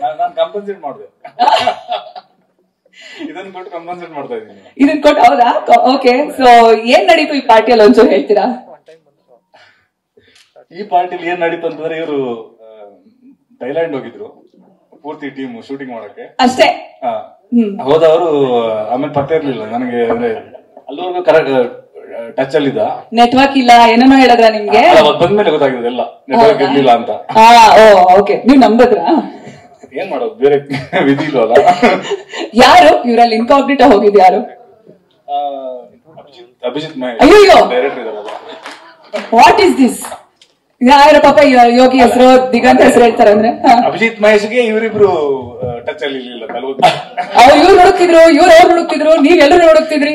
ನಾನು ಕಂಪನ್ಸೇಟ್ ಮಾಡಿದೆ, ಇದನ್ನ ಕೊಟ್ಟು ಕಂಪನ್ಸೇಟ್ ಮಾಡ್ತಾ ಇದ್ದೀನಿ. ಇದನ್ನ ಕೊಟ್ಟು ಹೌದಾ? ಓಕೆ. ಸೊ ಏನ್ ನಡೀತು ಈ ಪಾರ್ಟಿಯಲ್ಲಿ ಒಂಚೂರು ಹೇಳ್ತೀರಾ? ಈ ಪಾರ್ಟಿಲಿ ಏನ್ ನಡೀತು ಅಂತಂದ್ರೆ, ಇವರು ಥೈಲ್ಯಾಂಡ್ ಹೋಗಿದ್ರು ಪೂರ್ತಿ ಟೀಮ್ ಶೂಟಿಂಗ್ ಮಾಡಕ್ಕೆ ಅಷ್ಟೇ. ಹೋದವರು ಆಮೇಲೆ ಪತ್ತೆ ಇರ್ಲಿಲ್ಲ ನನಗೆ, ಅಂದ್ರೆ ಅಲ್ಲಿವರೆಗೂ ಕರೆಕ್ಟ್ ಟಚ್ ಅಲ್ಲಿದ್ದ, ನೆಟ್ವರ್ಕ್ ಇಲ್ಲ ಏನೇನೋ ಹೇಳಿದ್ರ ನಿಮ್ಗೆ? ಬಂದ್ಮೇಲೆ ಗೊತ್ತಾಗಿದೆ ಎಲ್ಲ ನೆಟ್ವರ್ಕ್ ಇರ್ಲಿಲ್ಲ ಅಂತ. ಓಕೆ, ನೀವ್ ನಂಬದ್ರಾ? ಏನ್ ಮಾಡೋದು, ಬೇರೆ ವಿಧಿ ಇಲ್ವಲ್ಲ. ಯಾರು ಇವ್ರಲ್ಲಿ ಇನ್ಕಾಗ್ನಿಟೋ ಹೋಗಿದ್ ಯಾರು? ಅಭಿಜಿತ್ ಮಹೇಶ್ ಅಯ್ಯೋ, ಡೈರೆಕ್ಟರ್ ಇದಾರಲ್ಲ. What is this? ಯಾರ ಪಾಪ ಯೋಗಿ ಹೆಸರು ದಿಗಂತ್ ಹೆಸರು ಹೇಳ್ತಾರೆ ಅಂದ್ರೆ ಅಭಿಜಿತ್ ಮಹೇಶ್ಗೆ ಇವರಿಬ್ರು ಟಚ್ ಅಲ್ಲಿ ಇರ್ಲಿಲ್ಲ. ಇವ್ರು ಹುಡುಕ್ತಿದ್ರು, ಇವ್ರು ಅವ್ರು ಹುಡುಕ್ತಿದ್ರು, ನೀವೆಲ್ಲರೂ ಹುಡುಕ್ತಿದ್ರಿ.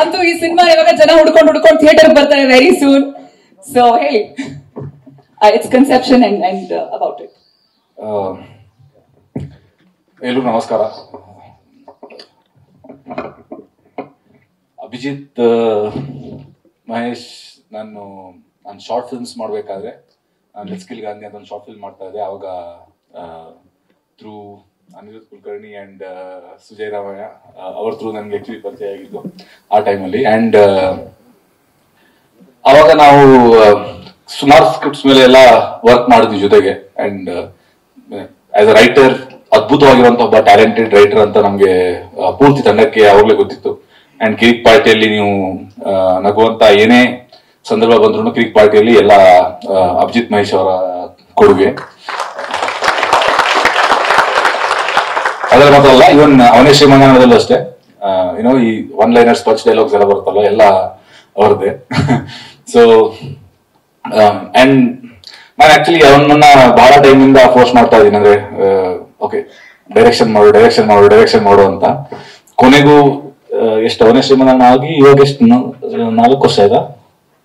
ಅಂತೂ ಈ ಸಿನಿಮಾ ಇವಾಗ ಜನ ಹುಡ್ಕೊಂಡು ಥಿಯೇಟರ್ ಬರ್ತಾರೆ ವೆರಿ ಸೂನ್. ಸೊ ಹೇಳಿ, it's conception and about it. ಎಲ್ರಿಗೂ ನಮಸ್ಕಾರ. ಅಭಿಜಿತ್ ಮಹೇಶ್, ನಾನು ಶಾರ್ಟ್ ಫಿಲ್ಮ್ಸ್ ಮಾಡ್ಬೇಕಾದ್ರೆ ಲೆಟ್ಸ್ಕಿಲ್ ಗಾಂಧಿ ಅಂತ ಒಂದು ಶಾರ್ಟ್ ಫಿಲ್ಮ್ ಮಾಡ್ತಾ ಇದ್ದೆ. ಅವಾಗ ಥ್ರೂ ಅನಿರುದ್ಧ್ ಕುಲಕರ್ಣಿ ಅಂಡ್ ಸುಜಯ್ ರಾಮಯ್ಯ ಅವ್ರ ಥ್ರೂ ನನ್ಗೆ ಆಕ್ಚುಲಿ ಪರಿಚಯ ಆಗಿದ್ದು ಆ ಟೈಮಲ್ಲಿ. ಅಂಡ್ ಅವಾಗ ನಾವು ಸುಮಾರು ಸ್ಕ್ರಿಪ್ಟ್ಸ್ ಮೇಲೆ ಎಲ್ಲ ವರ್ಕ್ ಮಾಡಿದ್ವಿ ಜೊತೆಗೆ. ಅಂಡ್ ಆಸ್ ಅ ರೈಟರ್ ಅದ್ಭುತವಾಗಿರುವಂತ ಒಬ್ಬ ಟ್ಯಾಲೆಂಟೆಡ್ ರೈಟರ್ ಅಂತ ನಮ್ಗೆ ಪೂರ್ತಿ ತಂಡಕ್ಕೆ ಅವಾಗಲೇ ಗೊತ್ತಿತ್ತು. ಅಂಡ್ ಕಿರಿಕ್ ಪಾರ್ಟಿಯಲ್ಲಿ ನೀವು ನಗುವಂತ ಏನೇ ಸಂದರ್ಭ ಬಂದ್ರು ಕ್ರಿಕ್ ಪಾರ್ಟಿಯಲ್ಲಿ ಎಲ್ಲ ಅಭಿಜಿತ್ ಮಹೇಶ್ ಅವರ ಕೊಡುಗೆ. ಅದರ ಮಾತ್ರ ಅಲ್ಲ, ಇವನ್ ಅವನೇ ಶ್ರೀಮಂಗನದಲ್ಲೂ ಅಷ್ಟೇ. ಏನೋ ಈ ಒನ್ ಲೈನರ್ಸ್ ಪಂಚ್ ಡೈಲಾಗ್ಸ್ ಎಲ್ಲ ಬರುತ್ತಲ್ಲ, ಎಲ್ಲ ಅವರದ್ದೇ. ಸೊ ಅಂಡ್ ನಾನು ಆಕ್ಚುಲಿ ಅವನನ್ನ ಬಹಳ ಟೈಮ್ ಇಂದ ಫೋರ್ಸ್ ಮಾಡ್ತಾ ಇದ್ದೀನಿ, ಅಂದ್ರೆ ಓಕೆ ಡೈರೆಕ್ಷನ್ ಮಾಡು ಅಂತ. ಕೊನೆಗೂ ಎಷ್ಟು ಅವನೇ ಶ್ರೀಮಂಗನ ಆಗಿ ಇವಾಗ ಎಷ್ಟು 4 ವರ್ಷ ಆಯ್ತಾ?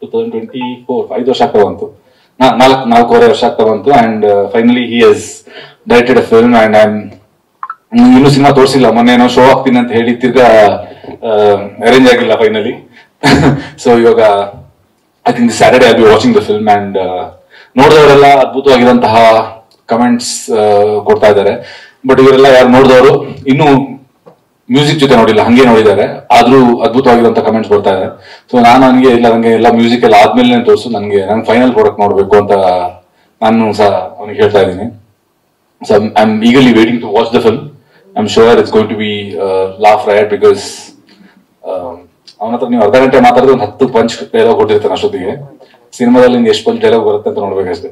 2024 5 ವರ್ಷ ಆಗ್ತಾ ಬಂತು, 4.5 ವರ್ಷ ಆಗ್ತಾ ಬಂತು. And finally he has directed a film. And ಇನ್ನೂ ಸಿನಿಮಾ ತೋರಿಸಿಲ್ಲ, ಮೊನ್ನೆ ಏನೋ ಶೋ ಆಗ್ತೀನಿ ಅಂತ ಹೇಳಿ ತಿರ್ಗಾ ಅರೇಂಜ್ ಆಗಿಲ್ಲ ಫೈನಲಿ. ಸೊ ಇವಾಗ I think Saturday I be watching the film. And ನೋಡಿದವರೆಲ್ಲ ಅದ್ಭುತವಾಗಿರುವಂತಹ ಕಮೆಂಟ್ಸ್ ಕೊಡ್ತಾ ಇದ್ದಾರೆ. ಬಟ್ ಇವರೆಲ್ಲ ಯಾರು ನೋಡಿದವರು ಇನ್ನೂ ಮ್ಯೂಸಿಕ್ ಜೊತೆ ನೋಡಿಲ್ಲ, ಹಂಗೆ ನೋಡಿದ್ದಾರೆ, ಆದ್ರೂ ಅದ್ಭುತವಾಗಿರುವಂತ ಕಮೆಂಟ್ಸ್ ಬರ್ತಾ ಇದೆ. ಸೊ ನಾನು ನನಗೆ ಎಲ್ಲ ಮ್ಯೂಸಿಕ್ ಎಲ್ಲ ಆದ್ಮೇಲೆ ತೋರಿಸು, ನಂಗೆ ಫೈನಲ್ ಪ್ರಾಡಕ್ಟ್ ನೋಡ್ಬೇಕು ಅಂತ ನಾನು ಸಹ ಅವನಿಗೆ ಹೇಳ್ತಾ ಇದ್ದೀನಿ. So I am eagerly waiting to watch the film. I am sure it's going to be laugh riot, because ಅವನ ಹತ್ರ ನೀವು ಅರ್ಧ ಗಂಟೆ ಮಾತಾಡಿದ್ರೆ ಒಂದು 10 ಪಂಚ್ ಡೈಲಾಗ್ ಕೊಟ್ಟಿರ್ತಾನೆ ಅಷ್ಟೊತ್ತಿಗೆ. ಸಿನಿಮಾದಲ್ಲಿ ಎಷ್ಟು ಪಂಚ್ ಡೈಲಾಗ್ ಬರುತ್ತೆ ಅಂತ ನೋಡ್ಬೇಕಷ್ಟೇ.